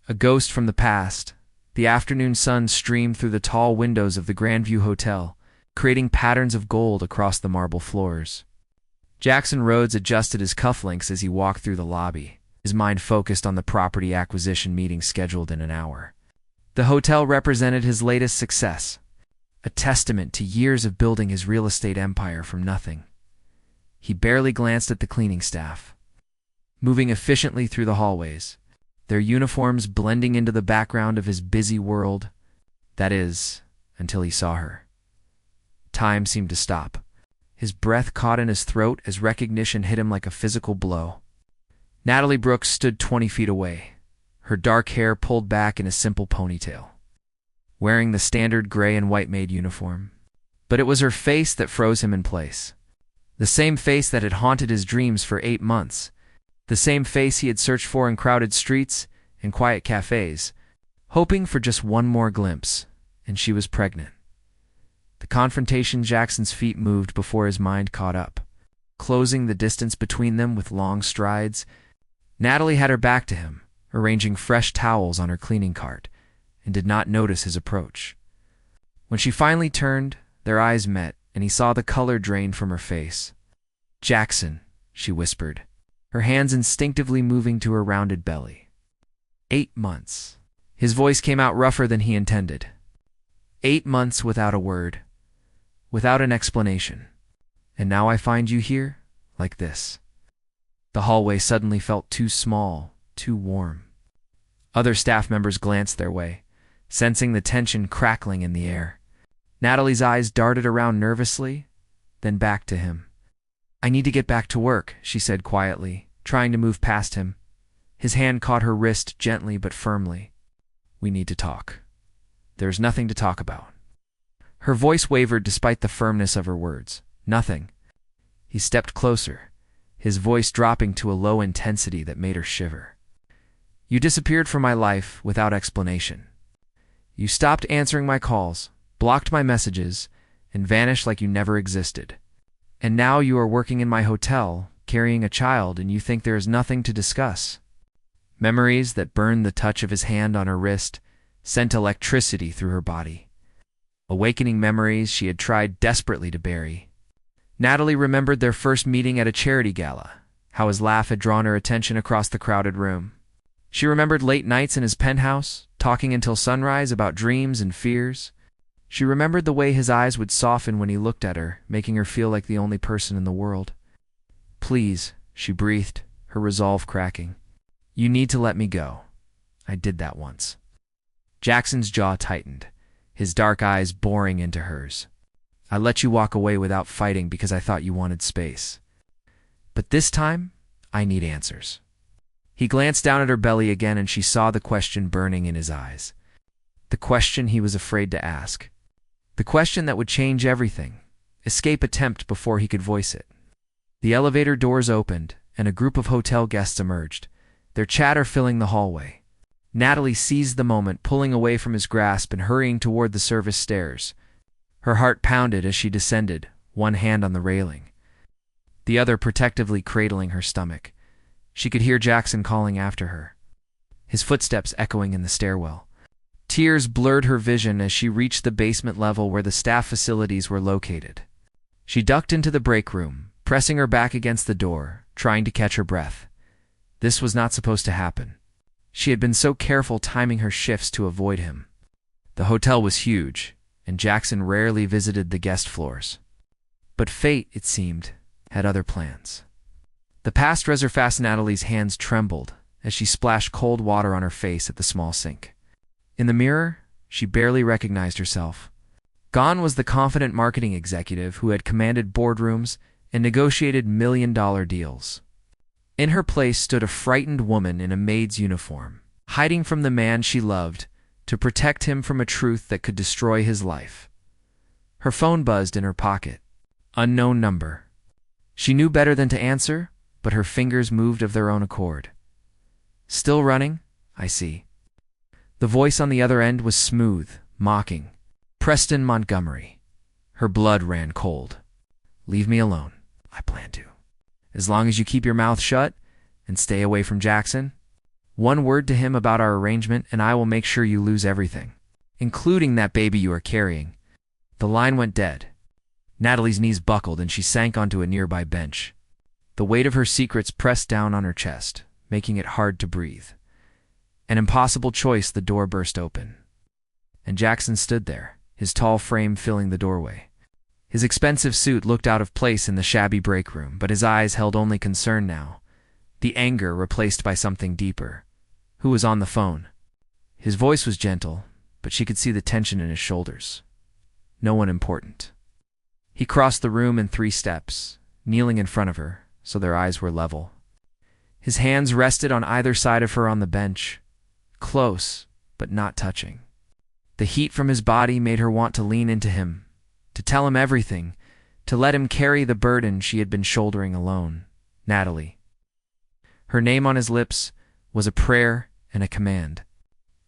A ghost from the past, the afternoon sun streamed through the tall windows of the Grandview Hotel, creating patterns of gold across the marble floors. Jackson Rhodes adjusted his cufflinks as he walked through the lobby, his mind focused on the property acquisition meeting scheduled in an hour. The hotel represented his latest success, a testament to years of building his real estate empire from nothing. He barely glanced at the cleaning staff, moving efficiently through the hallways, their uniforms blending into the background of his busy world. That is, until he saw her. Time seemed to stop. His breath caught in his throat as recognition hit him like a physical blow. Natalie Brooks stood 20 feet away, her dark hair pulled back in a simple ponytail, wearing the standard gray and white Maid uniform. But it was her face that froze him in place. The same face that had haunted his dreams for 8 months. The same face he had searched for in crowded streets and quiet cafes, hoping for just one more glimpse, and she was pregnant. The confrontation, Jackson's feet moved before his mind caught up, closing the distance between them with long strides. Natalie had her back to him, arranging fresh towels on her cleaning cart, and did not notice his approach. When she finally turned, their eyes met, and he saw the color drain from her face. "Jackson," she whispered, her hands instinctively moving to her rounded belly. 8 months. His voice came out rougher than he intended. 8 months without a word, without an explanation. And now I find you here, like this. The hallway suddenly felt too small, too warm. Other staff members glanced their way, sensing the tension crackling in the air. Natalie's eyes darted around nervously, then back to him. "I need to get back to work," she said quietly, trying to move past him. His hand caught her wrist gently but firmly. "We need to talk. There's nothing to talk about." Her voice wavered despite the firmness of her words. "Nothing." He stepped closer, his voice dropping to a low intensity that made her shiver. "You disappeared from my life without explanation. You stopped answering my calls, blocked my messages, and vanished like you never existed. And now you are working in my hotel, carrying a child, and you think there is nothing to discuss." Memories that burned the touch of his hand on her wrist sent electricity through her body. Awakening memories she had tried desperately to bury. Natalie remembered their first meeting at a charity gala, how his laugh had drawn her attention across the crowded room. She remembered late nights in his penthouse, talking until sunrise about dreams and fears. She remembered the way his eyes would soften when he looked at her, making her feel like the only person in the world. "Please," she breathed, her resolve cracking. "You need to let me go. I did that once." Jackson's jaw tightened, his dark eyes boring into hers. "I let you walk away without fighting because I thought you wanted space. But this time, I need answers." He glanced down at her belly again, and she saw the question burning in his eyes. The question he was afraid to ask. The question that would change everything, escape attempt before he could voice it. The elevator doors opened, and a group of hotel guests emerged, their chatter filling the hallway. Natalie seized the moment, pulling away from his grasp and hurrying toward the service stairs. Her heart pounded as she descended, one hand on the railing, the other protectively cradling her stomach. She could hear Jackson calling after her, his footsteps echoing in the stairwell. Tears blurred her vision as she reached the basement level where the staff facilities were located. She ducked into the break room, pressing her back against the door, trying to catch her breath. This was not supposed to happen. She had been so careful timing her shifts to avoid him. The hotel was huge, and Jackson rarely visited the guest floors. But fate, it seemed, had other plans. The past fast Natalie's hands trembled as she splashed cold water on her face at the small sink. In the mirror, she barely recognized herself. Gone was the confident marketing executive who had commanded boardrooms and negotiated million-dollar deals. In her place stood a frightened woman in a maid's uniform, hiding from the man she loved to protect him from a truth that could destroy his life. Her phone buzzed in her pocket. Unknown number. She knew better than to answer, but her fingers moved of their own accord. "Still running? I see." The voice on the other end was smooth, mocking. "Preston Montgomery." Her blood ran cold. "Leave me alone. I plan to. As long as you keep your mouth shut and stay away from Jackson, One word to him about our arrangement and I will make sure you lose everything, including that baby you are carrying." The line went dead. Natalie's knees buckled and she sank onto a nearby bench. The weight of her secrets pressed down on her chest, making it hard to breathe. An impossible choice. The door burst open. And Jackson stood there, his tall frame filling the doorway. His expensive suit looked out of place in the shabby break room, but his eyes held only concern now, the anger replaced by something deeper. Who was on the phone? His voice was gentle, but she could see the tension in his shoulders. No one important. He crossed the room in 3 steps, kneeling in front of her, so their eyes were level. His hands rested on either side of her on the bench, close, but not touching. The heat from his body made her want to lean into him, to tell him everything, to let him carry the burden she had been shouldering alone. Natalie. Her name on his lips was a prayer and a command.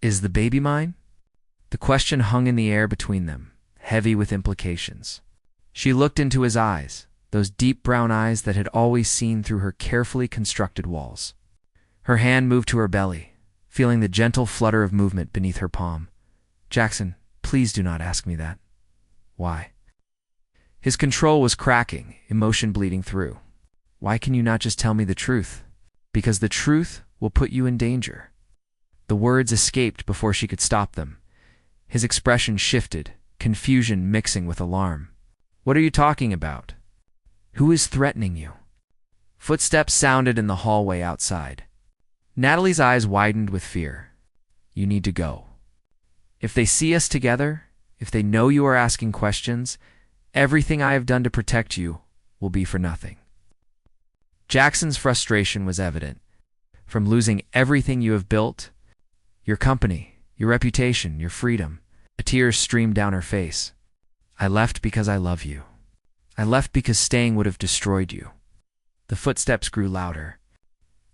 "Is the baby mine?" The question hung in the air between them, heavy with implications. She looked into his eyes, those deep brown eyes that had always seen through her carefully constructed walls. Her hand moved to her belly, feeling the gentle flutter of movement beneath her palm. "Jackson, please do not ask me that." "Why?" His control was cracking, emotion bleeding through. "Why can you not just tell me the truth?" "Because the truth will put you in danger." The words escaped before she could stop them. His expression shifted, confusion mixing with alarm. "What are you talking about? Who is threatening you?" Footsteps sounded in the hallway outside. Natalie's eyes widened with fear. "You need to go. If they see us together, if they know you are asking questions, everything I have done to protect you will be for nothing." Jackson's frustration was evident. From losing everything you have built, your company, your reputation, your freedom, a tear streamed down her face. "I left because I love you. I left because staying would have destroyed you." The footsteps grew louder.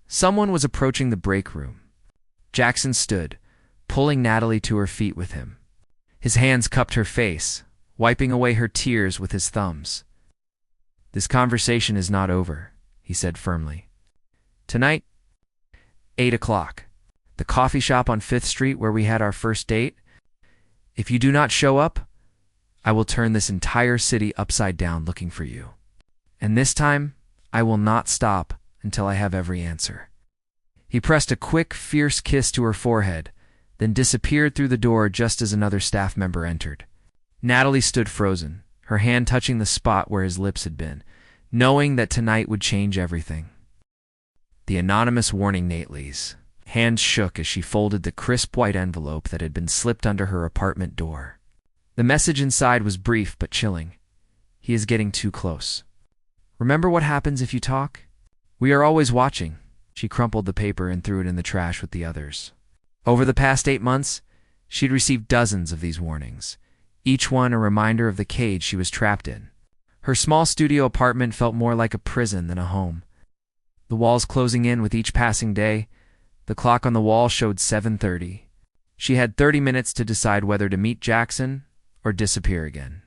Someone was approaching the break room. Jackson stood, pulling Natalie to her feet with him. His hands cupped her face, wiping away her tears with his thumbs. "This conversation is not over," he said firmly. "Tonight, 8 o'clock, the coffee shop on 5th Street where we had our first date. If you do not show up, I will turn this entire city upside down looking for you. And this time, I will not stop until I have every answer." He pressed a quick, fierce kiss to her forehead, then disappeared through the door just as another staff member entered. Natalie stood frozen, her hand touching the spot where his lips had been, knowing that tonight would change everything. The anonymous warning Natalie's hands shook as she folded the crisp white envelope that had been slipped under her apartment door. The message inside was brief but chilling. "He is getting too close. Remember what happens if you talk? We are always watching." She crumpled the paper and threw it in the trash with the others. Over the past 8 months, she'd received dozens of these warnings, each one a reminder of the cage she was trapped in. Her small studio apartment felt more like a prison than a home. The walls closing in with each passing day, the clock on the wall showed 7:30. She had 30 minutes to decide whether to meet Jackson or disappear again.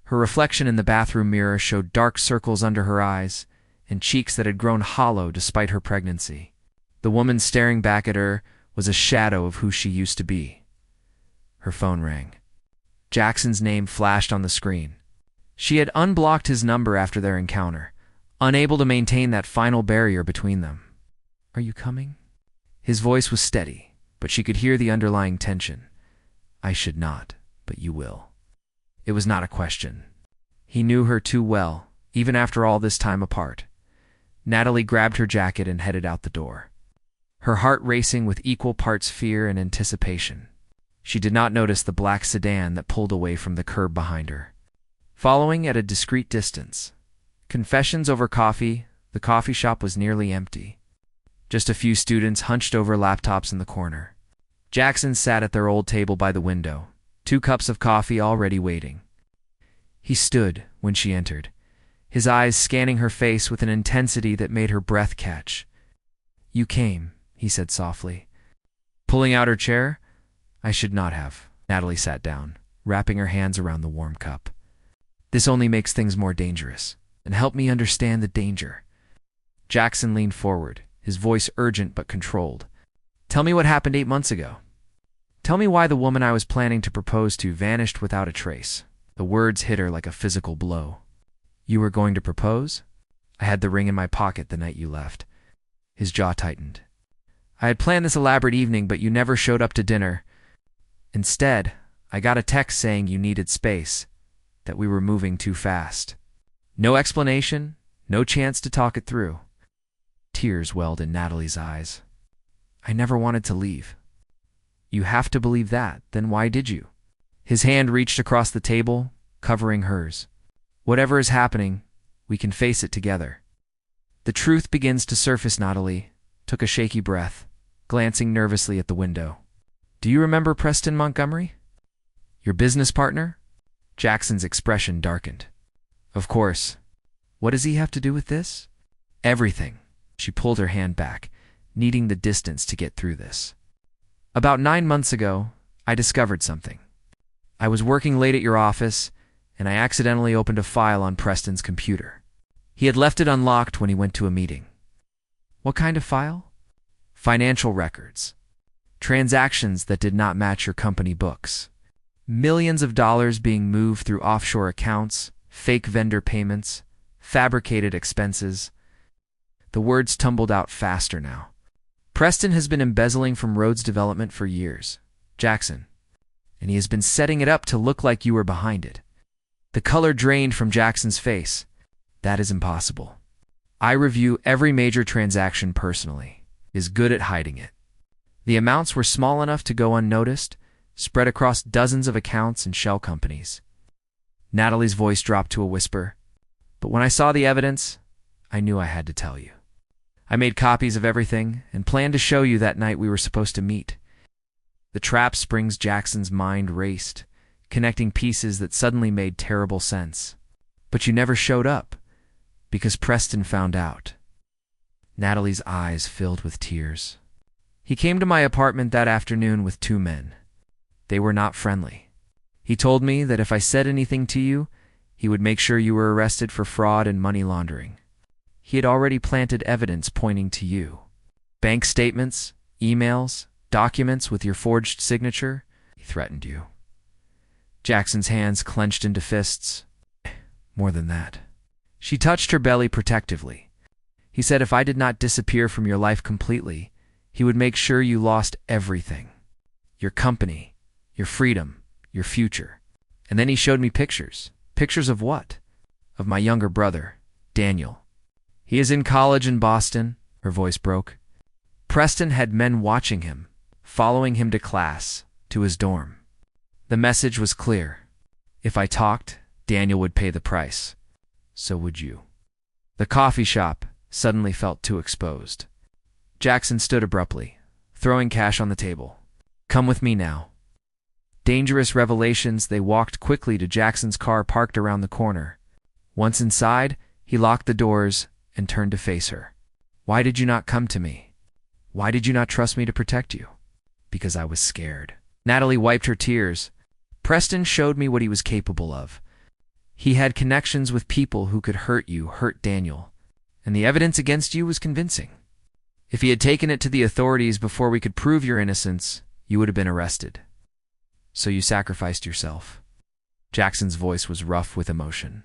Her reflection in the bathroom mirror showed dark circles under her eyes and cheeks that had grown hollow despite her pregnancy. The woman staring back at her was a shadow of who she used to be. Her phone rang. Jackson's name flashed on the screen. She had unblocked his number after their encounter, unable to maintain that final barrier between them. "Are you coming?" His voice was steady, but she could hear the underlying tension. "I should not, but you will." It was not a question. He knew her too well, even after all this time apart. Natalie grabbed her jacket and headed out the door, her heart racing with equal parts fear and anticipation. She did not notice the black sedan that pulled away from the curb behind her. Following at a discreet distance, confessions over coffee, the coffee shop was nearly empty. Just a few students hunched over laptops in the corner. Jackson sat at their old table by the window, 2 cups of coffee already waiting. He stood when she entered, his eyes scanning her face with an intensity that made her breath catch. "You came," he said softly. Pulling out her chair, "I should not have." Natalie sat down, wrapping her hands around the warm cup. "This only makes things more dangerous, and help me understand the danger." Jackson leaned forward, his voice urgent but controlled. Tell me what happened 8 months ago. Tell me why the woman I was planning to propose to vanished without a trace. The words hit her like a physical blow. You were going to propose? I had the ring in my pocket the night you left. His jaw tightened. I had planned this elaborate evening, but you never showed up to dinner. Instead, I got a text saying you needed space, that we were moving too fast. No explanation, no chance to talk it through. Tears welled in Natalie's eyes. I never wanted to leave. You have to believe that, then why did you? His hand reached across the table, covering hers. Whatever is happening, we can face it together. The truth begins to surface. Natalie took a shaky breath, glancing nervously at the window. Do you remember Preston Montgomery? Your business partner? Jackson's expression darkened. Of course. What does he have to do with this? Everything. She pulled her hand back, needing the distance to get through this. About 9 months ago, I discovered something. I was working late at your office, and I accidentally opened a file on Preston's computer. He had left it unlocked when he went to a meeting. What kind of file? Financial records. Transactions that did not match your company books. Millions of dollars being moved through offshore accounts, fake vendor payments, fabricated expenses. The words tumbled out faster now. Preston has been embezzling from Rhodes Development for years, Jackson, and he has been setting it up to look like you were behind it. The color drained from Jackson's face. That is impossible. I review every major transaction personally. Is good at hiding it. The amounts were small enough to go unnoticed, spread across dozens of accounts and shell companies. Natalie's voice dropped to a whisper. But when I saw the evidence, I knew I had to tell you. I made copies of everything and planned to show you that night we were supposed to meet. The trap springs. Jackson's mind raced, connecting pieces that suddenly made terrible sense. But you never showed up, because Preston found out. Natalie's eyes filled with tears. He came to my apartment that afternoon with 2 men. They were not friendly. He told me that if I said anything to you, he would make sure you were arrested for fraud and money laundering. He had already planted evidence pointing to you. Bank statements, emails, documents with your forged signature. He threatened you. Jackson's hands clenched into fists. More than that. She touched her belly protectively. He said if I did not disappear from your life completely, he would make sure you lost everything. Your company, your freedom, your future. And then he showed me pictures. Pictures of what? Of my younger brother, Daniel. He is in college in Boston. Her voice broke. Preston had men watching him, following him to class, to his dorm. The message was clear. If I talked, Daniel would pay the price. So would you. The coffee shop suddenly felt too exposed. Jackson stood abruptly, throwing cash on the table. Come with me now. Dangerous revelations. They walked quickly to Jackson's car parked around the corner. Once inside, he locked the doors and turned to face her. Why did you not come to me? Why did you not trust me to protect you? Because I was scared. Natalie wiped her tears. Preston showed me what he was capable of. He had connections with people who could hurt you, hurt Daniel, and the evidence against you was convincing. If he had taken it to the authorities before we could prove your innocence, you would have been arrested. So you sacrificed yourself. Jackson's voice was rough with emotion.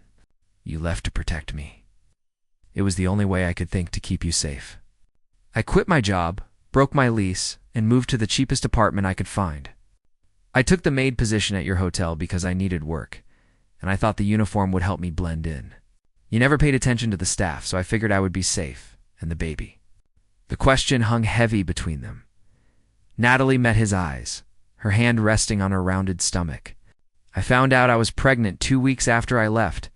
You left to protect me. It was the only way I could think to keep you safe. I quit my job, broke my lease, and moved to the cheapest apartment I could find. I took the maid position at your hotel because I needed work, and I thought the uniform would help me blend in. You never paid attention to the staff, so I figured I would be safe, and the baby. The question hung heavy between them. Natalie met his eyes, her hand resting on her rounded stomach. I found out I was pregnant 2 weeks after I left.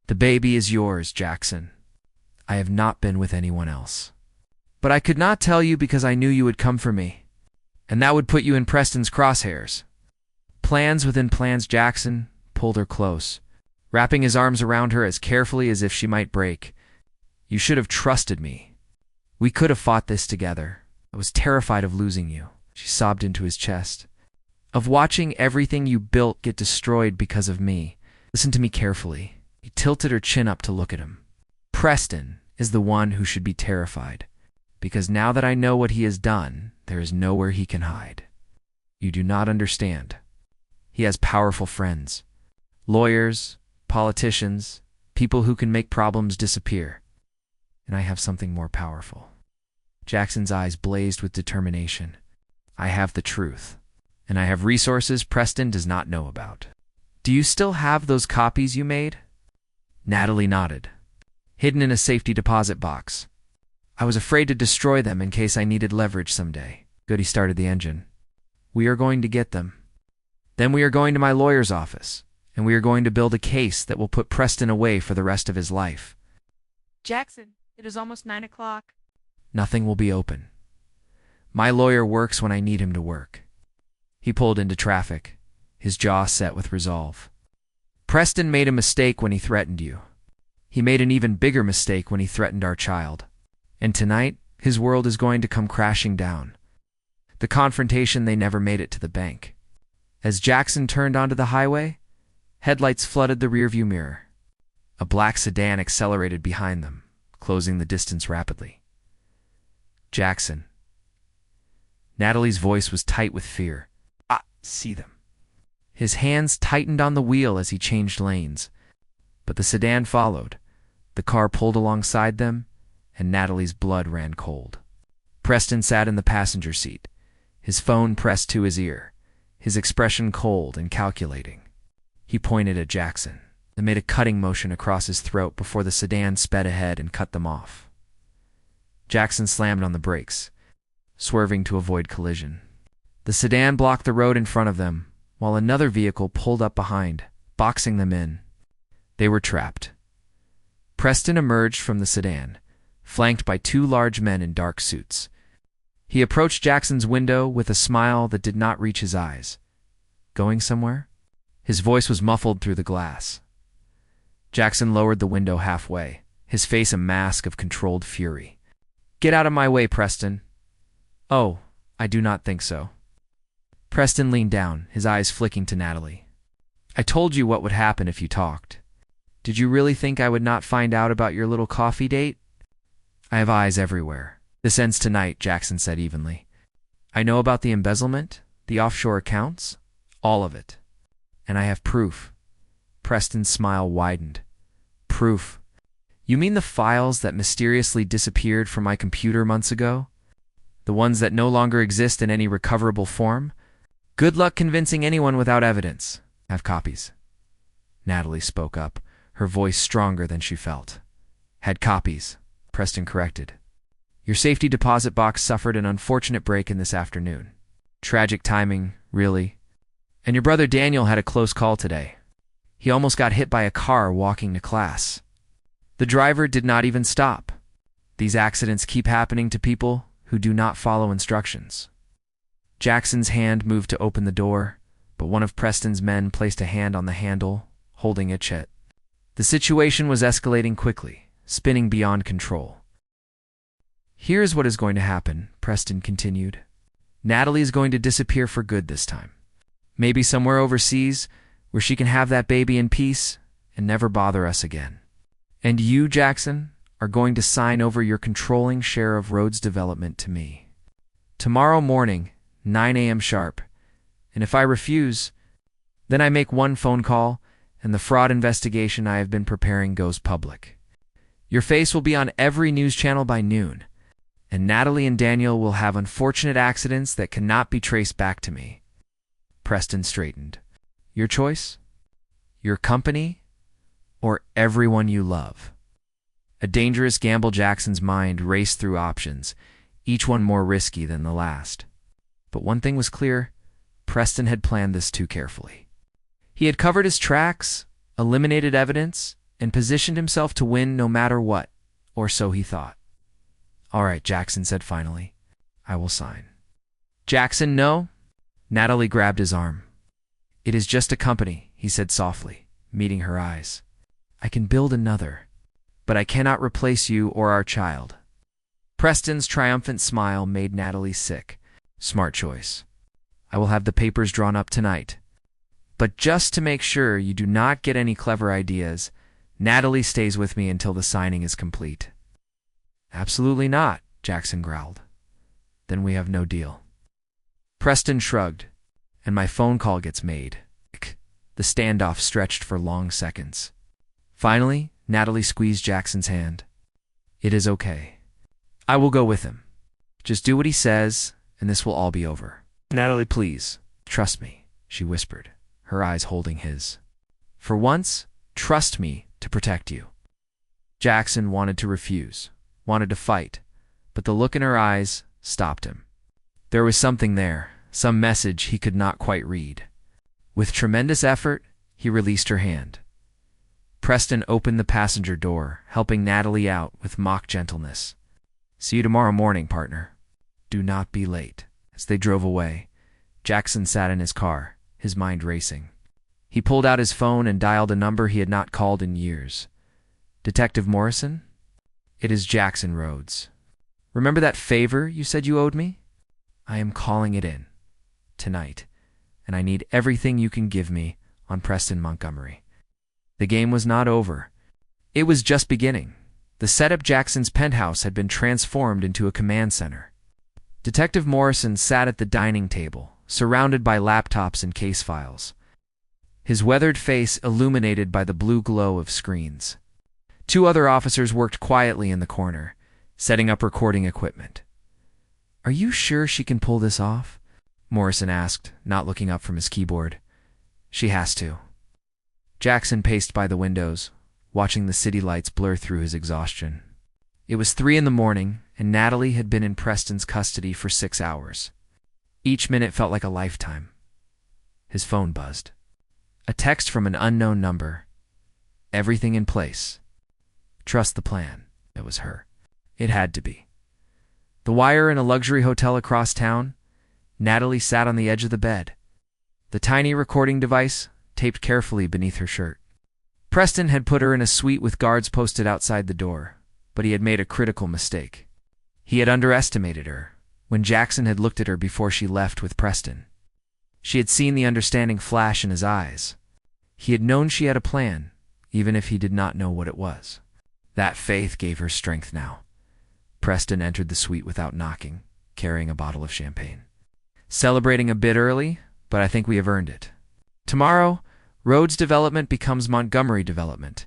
The baby is yours, Jackson. I have not been with anyone else. But I could not tell you because I knew you would come for me, and that would put you in Preston's crosshairs. Plans within plans. Jackson pulled her close, wrapping his arms around her as carefully as if she might break. You should have trusted me. We could have fought this together. I was terrified of losing you. She sobbed into his chest. Of watching everything you built get destroyed because of me. Listen to me carefully. He tilted her chin up to look at him. Preston is the one who should be terrified, because now that I know what he has done, there is nowhere he can hide. You do not understand. He has powerful friends. Lawyers, politicians, people who can make problems disappear. And I have something more powerful. Jackson's eyes blazed with determination. I have the truth. And I have resources Preston does not know about. Do you still have those copies you made? Natalie nodded. Hidden in a safety deposit box. I was afraid to destroy them in case I needed leverage someday. Goody started the engine. We are going to get them. Then we are going to my lawyer's office, and we are going to build a case that will put Preston away for the rest of his life. Jackson, it is almost 9 o'clock. Nothing will be open. My lawyer works when I need him to work. He pulled into traffic, his jaw set with resolve. Preston made a mistake when he threatened you. He made an even bigger mistake when he threatened our child. And tonight, his world is going to come crashing down. The confrontation, they never made it to the bank. As Jackson turned onto the highway, headlights flooded the rearview mirror. A black sedan accelerated behind them, closing the distance rapidly. Jackson. Natalie's voice was tight with fear. See them. His hands tightened on the wheel as he changed lanes. But the sedan followed. The car pulled alongside them, and Natalie's blood ran cold. Preston sat in the passenger seat, his phone pressed to his ear, his expression cold and calculating. He pointed at Jackson and made a cutting motion across his throat before the sedan sped ahead and cut them off. Jackson slammed on the brakes, swerving to avoid collision. The sedan blocked the road in front of them, while another vehicle pulled up behind, boxing them in. They were trapped. Preston emerged from the sedan, flanked by two large men in dark suits. He approached Jackson's window with a smile that did not reach his eyes. Going somewhere? His voice was muffled through the glass. Jackson lowered the window halfway, his face a mask of controlled fury. Get out of my way, Preston. Oh, I do not think so. Preston leaned down, his eyes flicking to Natalie. I told you what would happen if you talked. Did you really think I would not find out about your little coffee date? I have eyes everywhere. This ends tonight, Jackson said evenly. I know about the embezzlement, the offshore accounts, all of it. And I have proof. Preston's smile widened. Proof? You mean the files that mysteriously disappeared from my computer months ago? The ones that no longer exist in any recoverable form? Good luck convincing anyone without evidence. I have copies. Natalie spoke up, her voice stronger than she felt. Had copies, Preston corrected. Your safety deposit box suffered an unfortunate break-in this afternoon. Tragic timing, really. And your brother Daniel had a close call today. He almost got hit by a car walking to class. The driver did not even stop. These accidents keep happening to people who do not follow instructions. Jackson's hand moved to open the door, but one of Preston's men placed a hand on the handle, holding it shut. The situation was escalating quickly, spinning beyond control. Here's what is going to happen, Preston continued. Natalie is going to disappear for good this time. Maybe somewhere overseas, where she can have that baby in peace and never bother us again. And you, Jackson, are going to sign over your controlling share of Rhodes development to me. Tomorrow morning, 9 a.m. sharp. And if I refuse, then I make one phone call, and the fraud investigation I have been preparing goes public. Your face will be on every news channel by noon, and Natalie and Daniel will have unfortunate accidents that cannot be traced back to me. Preston straightened. Your choice? Your company? Or everyone you love? A dangerous gamble. Jackson's mind raced through options, each one more risky than the last. But one thing was clear, Preston had planned this too carefully. He had covered his tracks, eliminated evidence, and positioned himself to win no matter what, or so he thought. All right, Jackson said finally. I will sign. Jackson, no. Natalie grabbed his arm. It is just a company, he said softly, meeting her eyes. I can build another, but I cannot replace you or our child. Preston's triumphant smile made Natalie sick. Smart choice. I will have the papers drawn up tonight. But just to make sure you do not get any clever ideas, Natalie stays with me until the signing is complete. Absolutely not, Jackson growled. Then we have no deal. Preston shrugged, and my phone call gets made. The standoff stretched for long seconds. Finally, Natalie squeezed Jackson's hand. It is okay. I will go with him. Just do what he says, and this will all be over. Natalie, please, trust me, she whispered, her eyes holding his. For once, trust me to protect you. Jackson wanted to refuse, wanted to fight, but the look in her eyes stopped him. There was something there, some message he could not quite read. With tremendous effort, he released her hand. Preston opened the passenger door, helping Natalie out with mock gentleness. See you tomorrow morning, partner. Do not be late. As they drove away, Jackson sat in his car, his mind racing. He pulled out his phone and dialed a number he had not called in years. Detective Morrison? It is Jackson Rhodes. Remember that favor you said you owed me? I am calling it in. Tonight. And I need everything you can give me on Preston Montgomery. The game was not over. It was just beginning. The setup Jackson's penthouse had been transformed into a command center. Detective Morrison sat at the dining table, surrounded by laptops and case files. His weathered face illuminated by the blue glow of screens. Two other officers worked quietly in the corner, setting up recording equipment. Are you sure she can pull this off? Morrison asked, not looking up from his keyboard. She has to. Jackson paced by the windows, watching the city lights blur through his exhaustion. It was 3 a.m, and Natalie had been in Preston's custody for 6 hours. Each minute felt like a lifetime. His phone buzzed. A text from an unknown number. Everything in place. Trust the plan. It was her. It had to be. The wire in a luxury hotel across town. Natalie sat on the edge of the bed. The tiny recording device taped carefully beneath her shirt. Preston had put her in a suite with guards posted outside the door, but he had made a critical mistake. He had underestimated her when Jackson had looked at her before she left with Preston. She had seen the understanding flash in his eyes. He had known she had a plan, even if he did not know what it was. That faith gave her strength now. Preston entered the suite without knocking, carrying a bottle of champagne. Celebrating a bit early, but I think we have earned it. Tomorrow, Rhodes Development becomes Montgomery Development,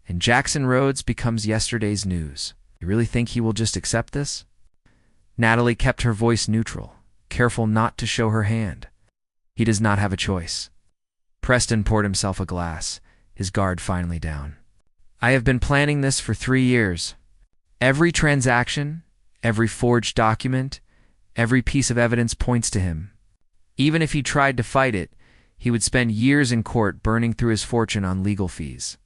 and Jackson Rhodes becomes yesterday's news. You really think he will just accept this? Natalie kept her voice neutral, careful not to show her hand. He does not have a choice. Preston poured himself a glass, his guard finally down. I have been planning this for 3 years. Every transaction, every forged document, every piece of evidence points to him. Even if he tried to fight it, he would spend years in court burning through his fortune on legal fees.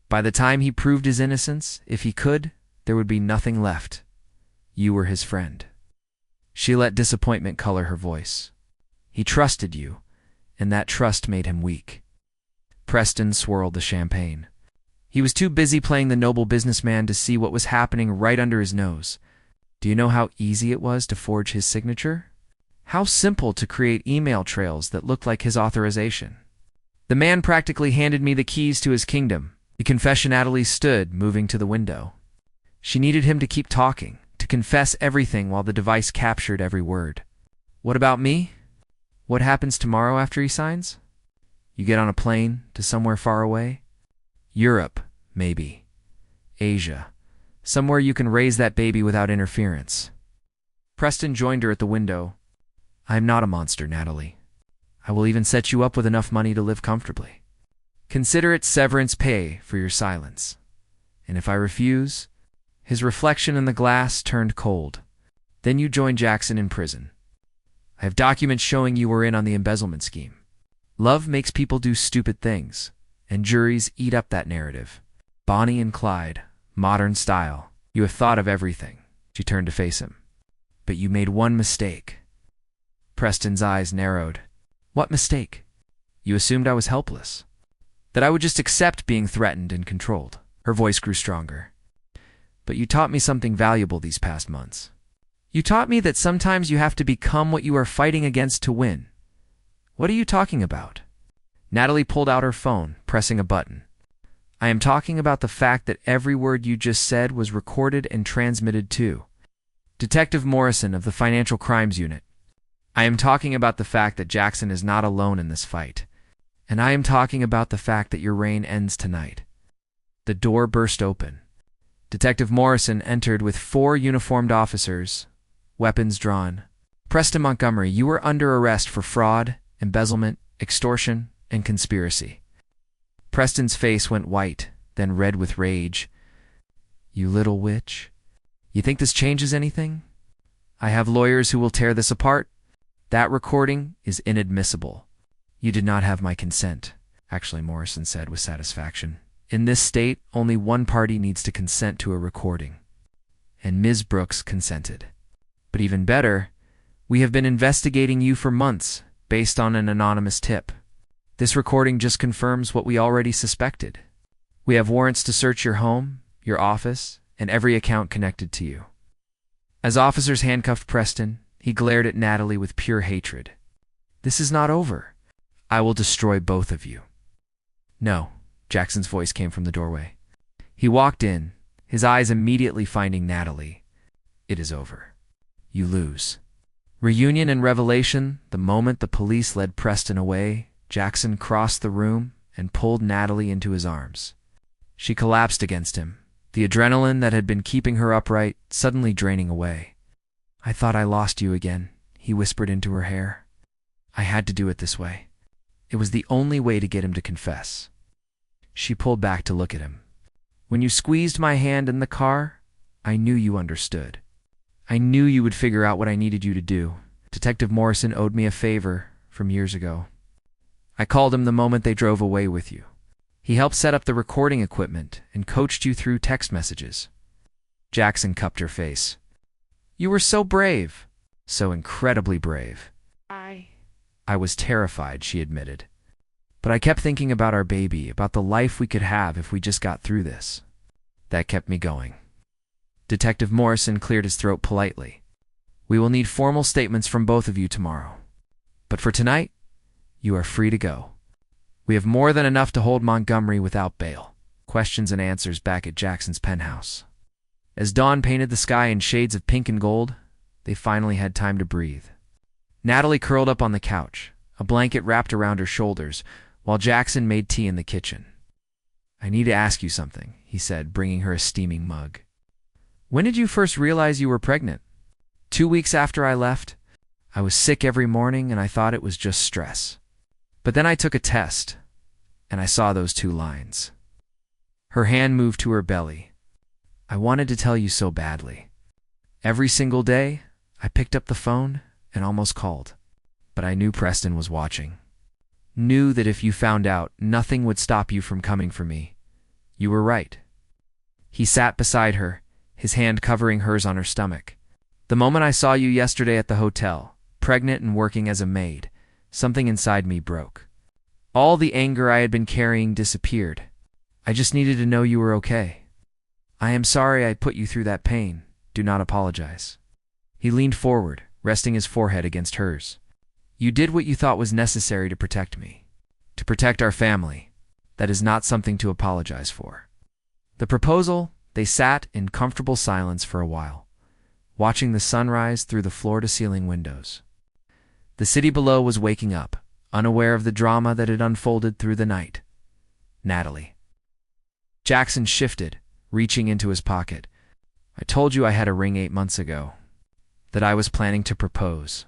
By the time he proved his innocence, if he could, there would be nothing left. You were his friend. She let disappointment color her voice. He trusted you, and that trust made him weak. Preston swirled the champagne. He was too busy playing the noble businessman to see what was happening right under his nose. Do you know how easy it was to forge his signature? How simple to create email trails that looked like his authorization. The man practically handed me the keys to his kingdom. The confession Natalie stood, moving to the window. She needed him to keep talking, to confess everything while the device captured every word. What about me? What happens tomorrow after he signs? You get on a plane to somewhere far away? Europe, maybe. Asia. Somewhere you can raise that baby without interference. Preston joined her at the window. I am not a monster, Natalie. I will even set you up with enough money to live comfortably. Consider it severance pay for your silence. And if I refuse, his reflection in the glass turned cold. Then you join Jackson in prison. I have documents showing you were in on the embezzlement scheme. Love makes people do stupid things, and juries eat up that narrative. Bonnie and Clyde, modern style. You have thought of everything. She turned to face him. But you made one mistake. Preston's eyes narrowed. What mistake? You assumed I was helpless. That I would just accept being threatened and controlled. Her voice grew stronger. But you taught me something valuable these past months. You taught me that sometimes you have to become what you are fighting against to win. What are you talking about? Natalie pulled out her phone, pressing a button. I am talking about the fact that every word you just said was recorded and transmitted too. Detective Morrison of the Financial Crimes Unit. I am talking about the fact that Jackson is not alone in this fight. And I am talking about the fact that your reign ends tonight. The door burst open. Detective Morrison entered with 4 uniformed officers, weapons drawn. Preston Montgomery, you are under arrest for fraud, embezzlement, extortion, and conspiracy. Preston's face went white, then red with rage. You little witch. You think this changes anything? I have lawyers who will tear this apart. That recording is inadmissible. You did not have my consent, actually, Morrison said with satisfaction. In this state, only one party needs to consent to a recording. And Ms. Brooks consented. But even better, we have been investigating you for months based on an anonymous tip. This recording just confirms what we already suspected. We have warrants to search your home, your office, and every account connected to you. As officers handcuffed Preston, he glared at Natalie with pure hatred. This is not over. I will destroy both of you. No, Jackson's voice came from the doorway. He walked in, his eyes immediately finding Natalie. It is over. You lose. Reunion and revelation, the moment the police led Preston away, Jackson crossed the room and pulled Natalie into his arms. She collapsed against him, the adrenaline that had been keeping her upright suddenly draining away. I thought I lost you again, he whispered into her hair. I had to do it this way. It was the only way to get him to confess. She pulled back to look at him. When you squeezed my hand in the car, I knew you understood. I knew you would figure out what I needed you to do. Detective Morrison owed me a favor from years ago. I called him the moment they drove away with you. He helped set up the recording equipment and coached you through text messages. Jackson cupped her face. You were so brave. So incredibly brave. I was terrified, she admitted. But I kept thinking about our baby, about the life we could have if we just got through this. That kept me going. Detective Morrison cleared his throat politely. We will need formal statements from both of you tomorrow. But for tonight, you are free to go. We have more than enough to hold Montgomery without bail. Questions and answers back at Jackson's penthouse. As dawn painted the sky in shades of pink and gold, they finally had time to breathe. Natalie curled up on the couch, a blanket wrapped around her shoulders, while Jackson made tea in the kitchen. I need to ask you something, he said, bringing her a steaming mug. When did you first realize you were pregnant? 2 weeks after I left. I was sick every morning and I thought it was just stress. But then I took a test, and I saw those 2 lines. Her hand moved to her belly. I wanted to tell you so badly. Every single day, I picked up the phone and almost called. But I knew Preston was watching. Knew that if you found out, nothing would stop you from coming for me. You were right. He sat beside her, his hand covering hers on her stomach. The moment I saw you yesterday at the hotel, pregnant and working as a maid, something inside me broke. All the anger I had been carrying disappeared. I just needed to know you were okay. I am sorry I put you through that pain. Do not apologize. He leaned forward, resting his forehead against hers. You did what you thought was necessary to protect me. To protect our family. That is not something to apologize for. The proposal, they sat in comfortable silence for a while, watching the sunrise through the floor-to-ceiling windows. The city below was waking up, unaware of the drama that had unfolded through the night. Natalie. Jackson shifted, reaching into his pocket. I told you I had a ring 8 months ago. That I was planning to propose.